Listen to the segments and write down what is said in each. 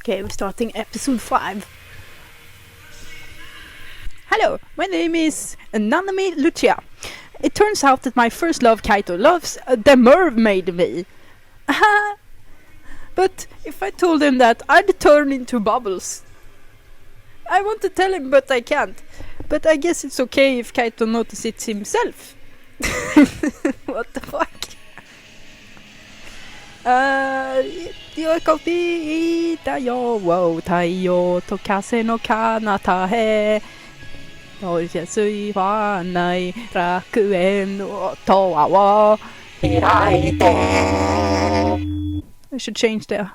Okay, we're starting episode 5. Hello, my name is Animereaction. It turns out that my first love, Kaito, loves the mermaid me. But if I told him that, I'd turn into bubbles. I want to tell him, but I can't. But I guess it's okay if Kaito notices it himself. What the fuck? 喜びだよ太陽と風の彼方へおいしすいはない楽園のドアを開いて I should change there.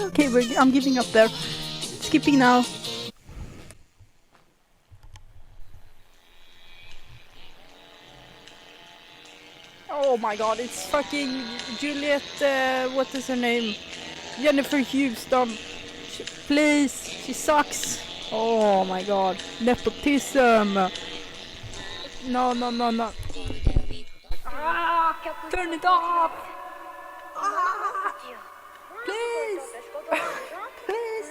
Okay, I'm giving up there. Skipping now. Oh my god, it's fucking Juliet, what is her name? Jennifer Houston. Please, she sucks. Oh my god, nepotism. No. Turn it off. Please. Please.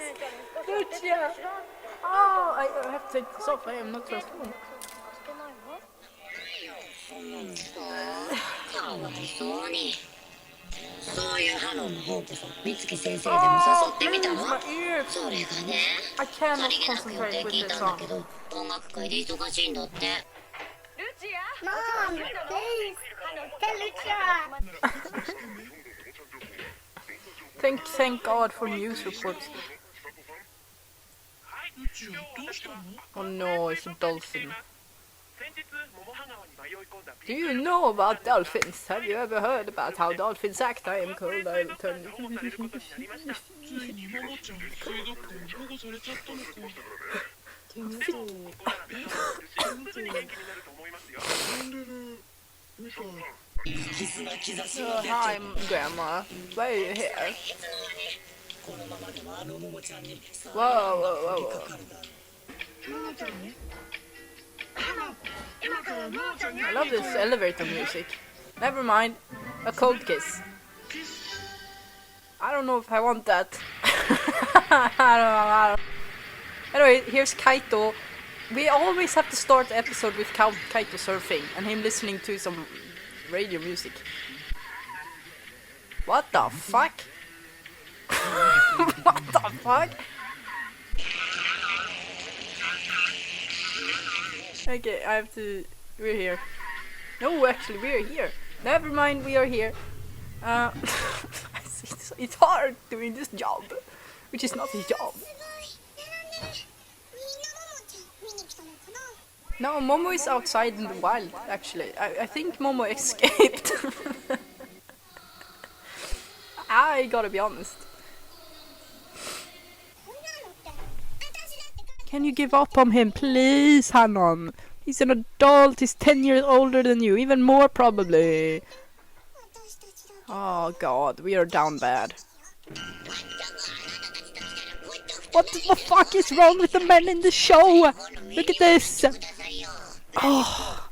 Lucia. Oh, I have to take this off. I am not just one. かわいそうに。そういうハノンの方こそ美月先生でも誘ってみたわ。それがね、さりげなく予定聞いたんだけど、音楽会で忙しいんだって。Mom, please, tell Lucia. Thank God for news reports. Oh no, it's a dolphin. Do you know about dolphins? Have you ever heard about how dolphins act? I am cold, I will turn Hi, Grandma. Why are you here? Whoa. I love this elevator music. Never mind. A cold kiss. I don't know if I want that. I don't know. Anyway, here's Kaito. We always have to start the episode with Kaito surfing and him listening to some radio music. What the fuck? What the fuck? Okay, I have to... We're here. No, actually, we're here. Never mind, we are here. It's hard doing this job, which is not his job. No, Momo is outside in the wild, actually. I think Momo escaped. I gotta be honest. Can you give up on him, please, Hanon? He's an adult, he's 10 years older than you, even more probably. Oh god, we are down bad. What the fuck is wrong with the men in the show? Look at this! Oh.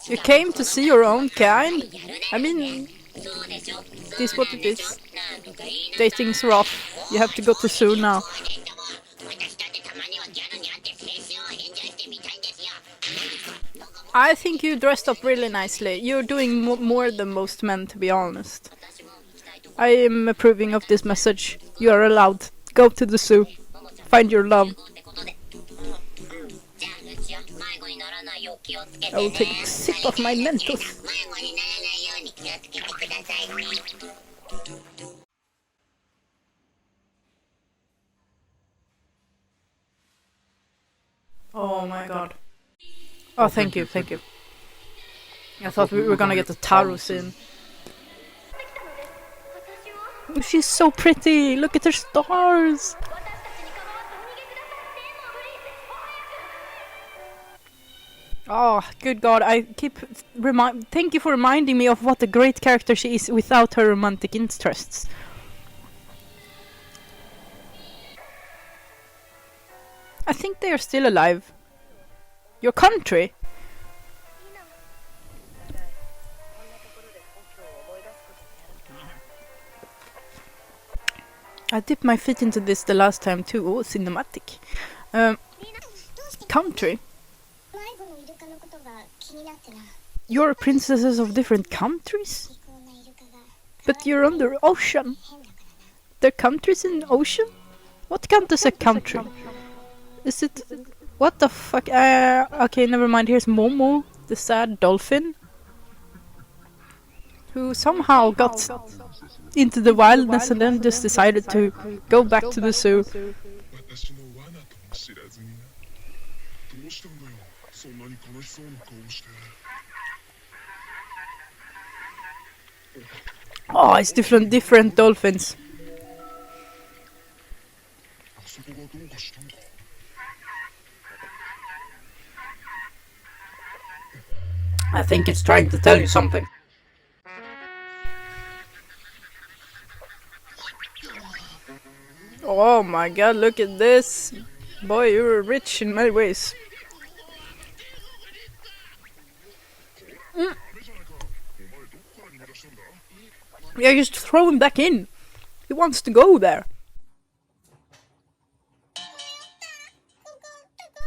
You came to see your own kind? I mean, this is what it is. Dating's rough. You have to go to zoo now. I think you dressed up really nicely. You're doing more than most men, to be honest. I am approving of this message. You are allowed. Go to the zoo. Find your love. I will take a sip of my Mentos. Oh my god. Oh, thank you. I thought we were gonna get the Taro scene. She's so pretty! Look at her stars! Oh, good God, I keep thank you for reminding me of what a great character she is without her romantic interests. I think they are still alive. Your country? I dipped my feet into this the last time too. Oh, cinematic. Country? You're princesses of different countries? But you're on the ocean. There are countries in the ocean? What count as a country? Is it... What the fuck? Okay, never mind. Here's Momo, the sad dolphin, who somehow got into the wildness and then just decided to go back to the zoo. Oh, it's different dolphins. I think it's trying to tell you something. Oh my God, look at this. Boy, you're rich in many ways. Yeah, just throw him back in. He wants to go there.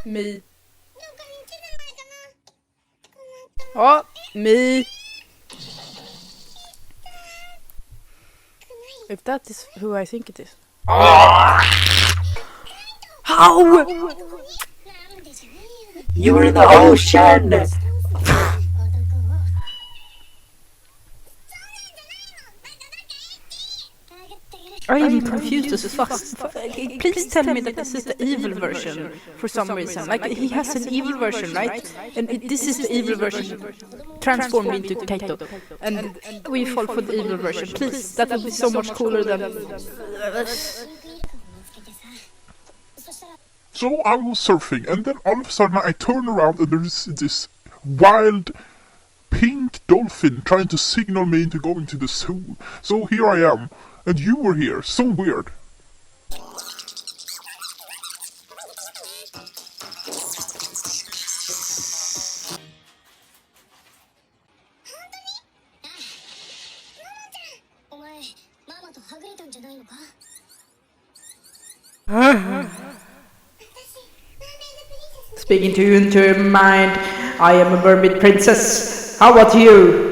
Me. Oh, me. If that is who I think it is. How? You were in the ocean! I am confused as fuck. Please tell me that this is the evil version for some reason. Like, he has an evil version, right? And this is the evil version transformed into Kaito. And we fall for the evil version. Please, that would be so much cooler than... So I was surfing, and then all of a sudden I turn around and there's this wild pink dolphin trying to signal me into going to the zoo. So here I am, and you were here. So weird. Speaking to you into your mind, I am a mermaid princess. How about you?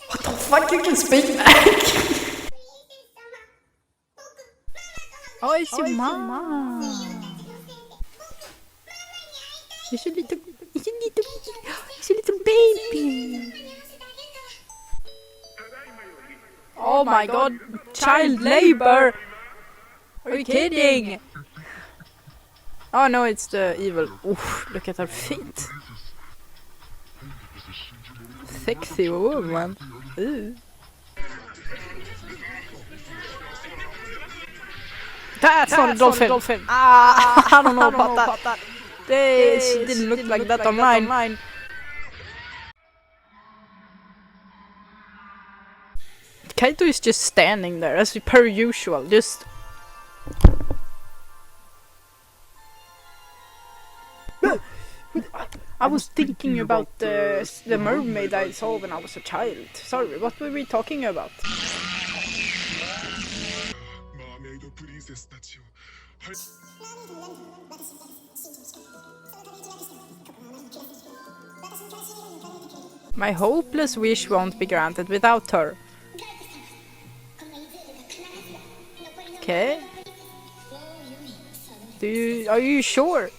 What the fuck, you can speak back? Oh, it's your mom. It's a little baby. Oh my God, child labor. Are you kidding? Oh no, it's the evil. Oof, look at her feet. Sexy woman. Ooh. That's not a dolphin. Ah, I don't know about that. She didn't look like that on mine. Kaito is just standing there as per usual, just... I was thinking about the mermaid I saw when I was a child. Sorry, what were we talking about? My hopeless wish won't be granted without her. Okay. Are you sure?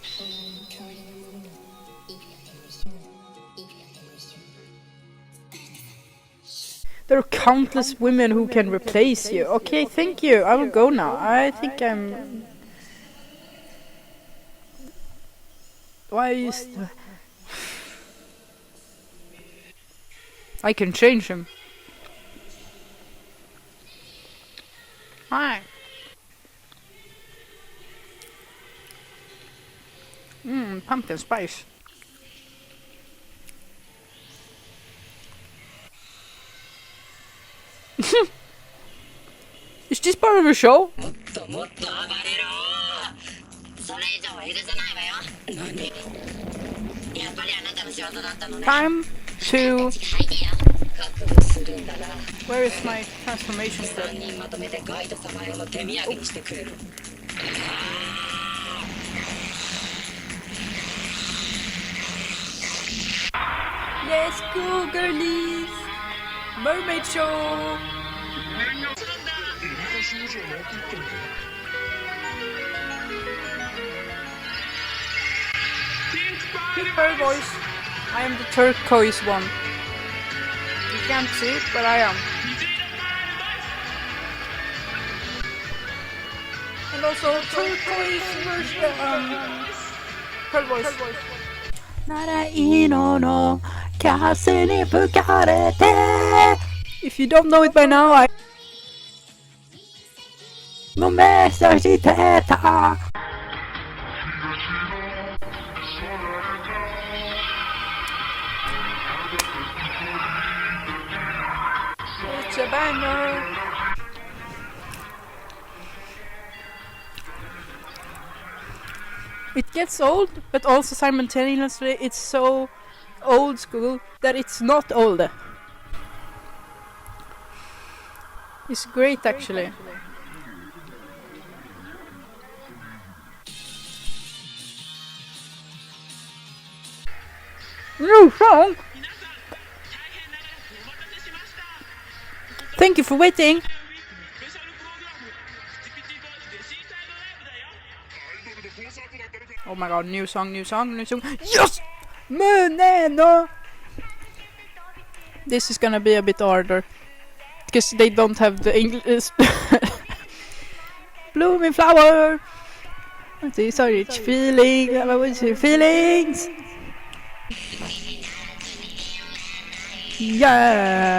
There are countless women who can replace you. Okay, thank you. I will go now. I think I'm... Why is the... I can change him. Hi. Pumpkin spice. Is this part of a show? Time to... Where is my transformation step? Yes, go girlies! Mermaid show! Pink pearl boys. I am the turquoise one. You can't see it, but I am. And also turquoise version. Pearl boys. If you don't know it by now, I... It's a banger. It gets old, but also simultaneously it's so old school that it's not old. It's great actually. New song! Thank you for waiting! Oh my god, new song. Yes! No! This is gonna be a bit harder. Because they don't have the English. Blooming flower! These are rich feelings. What's your feelings? Yeah!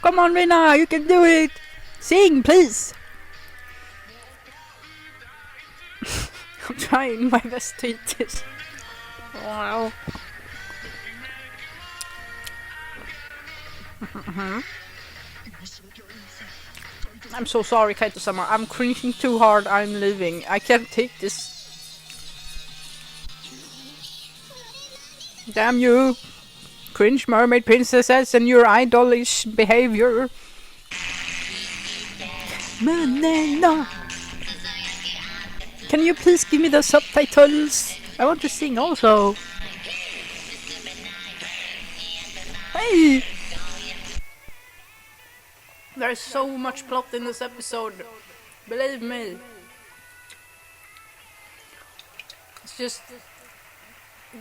Come on, Rina, you can do it! Sing, please! I'm trying my best to eat this. Wow. I'm so sorry, Kaito-sama. I'm cringing too hard. I'm leaving. I can't take this. Damn you! Cringe mermaid princesses and your idolish behavior. No. Can you please give me the subtitles? I want to sing also. Hey! There's so much plot in this episode. Believe me. It's just...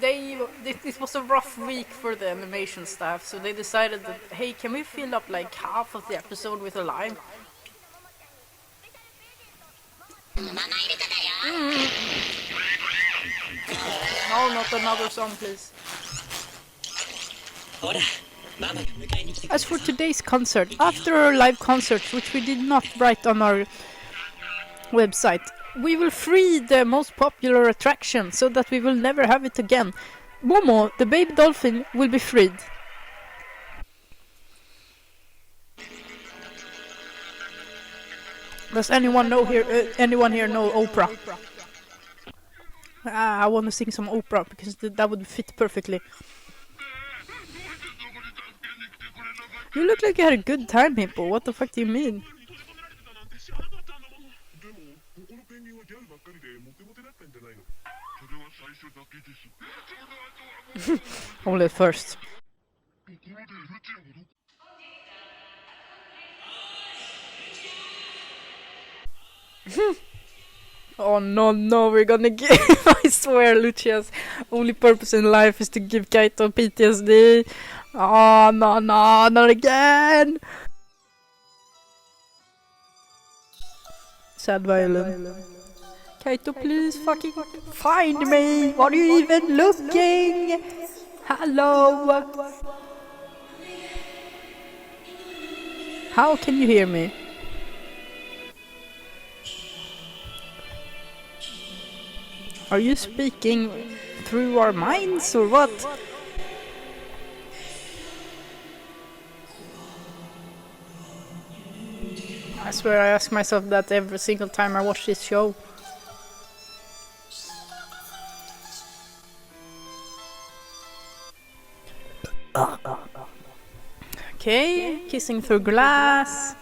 It was a rough week for the animation staff, so they decided that, hey, can we fill up like half of the episode with a line? No, not another song, please. As for today's concert, after our live concerts, which we did not write on our website, we will free the most popular attraction so that we will never have it again. Momo, the baby dolphin, will be freed. Does anyone here know opera? I want to sing some opera because that would fit perfectly. You look like you had a good time, Hippo. What the fuck do you mean? Only at first. Oh no, we're gonna give... I swear, Lucia's only purpose in life is to give Kaito PTSD. Oh no, not again! Sad violin. Kaito, please fucking find me! What are you even looking? Hello? How can you hear me? Are you speaking through our minds or what? I swear I ask myself that every single time I watch this show. Okay, kissing through glass.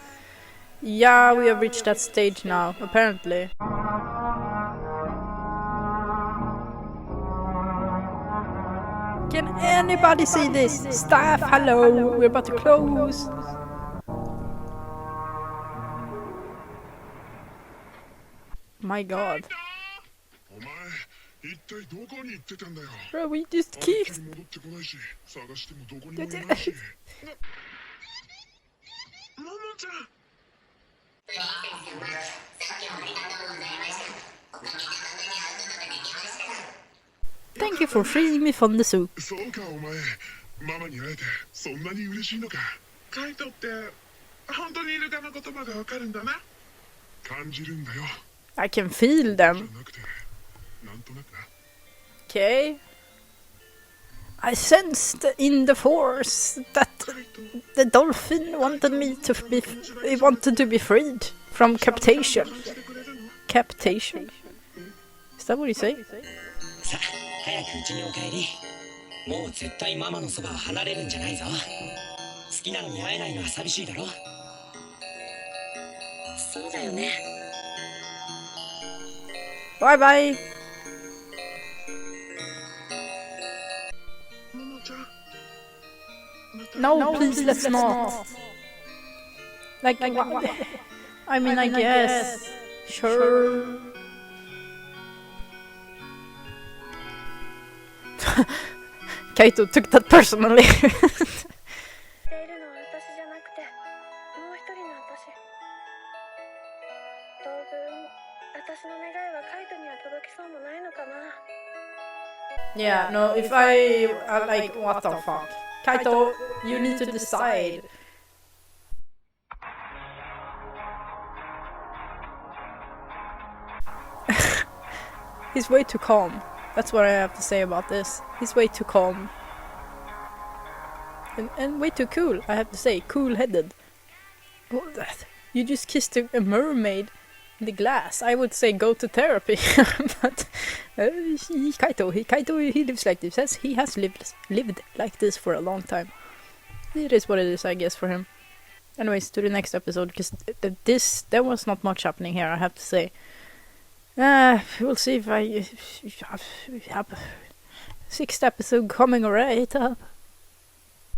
Yeah, we have reached that stage now, apparently. Can anybody see this? Staff, hello, we're about to close. My god. Bro, we just kissed. Thank you for freeing me from the zoo. I can feel them. Okay. I sensed in the force that the dolphin wanted to be freed from captation. Captation? Is that what you say? さあ、早く家にお帰り。もう絶対ママのそばを離れるんじゃないぞ。好きなのに会えないのは寂しいだろ。そうだよね。Bye bye. No, please, let's not. Like, what? I mean, I guess. Sure. Kaito took that personally. Yeah, no, if I like, what the fuck? Kaito, you need to decide. He's way too calm. That's what I have to say about this. He's way too calm. And way too cool, I have to say. Cool-headed. You just kissed a mermaid in the glass. I would say go to therapy. But Kaito, he lives like this. He has lived like this for a long time. It is what it is, I guess, for him. Anyways, to the next episode, because there was not much happening here, I have to say. We'll see if I have 6th episode coming right up.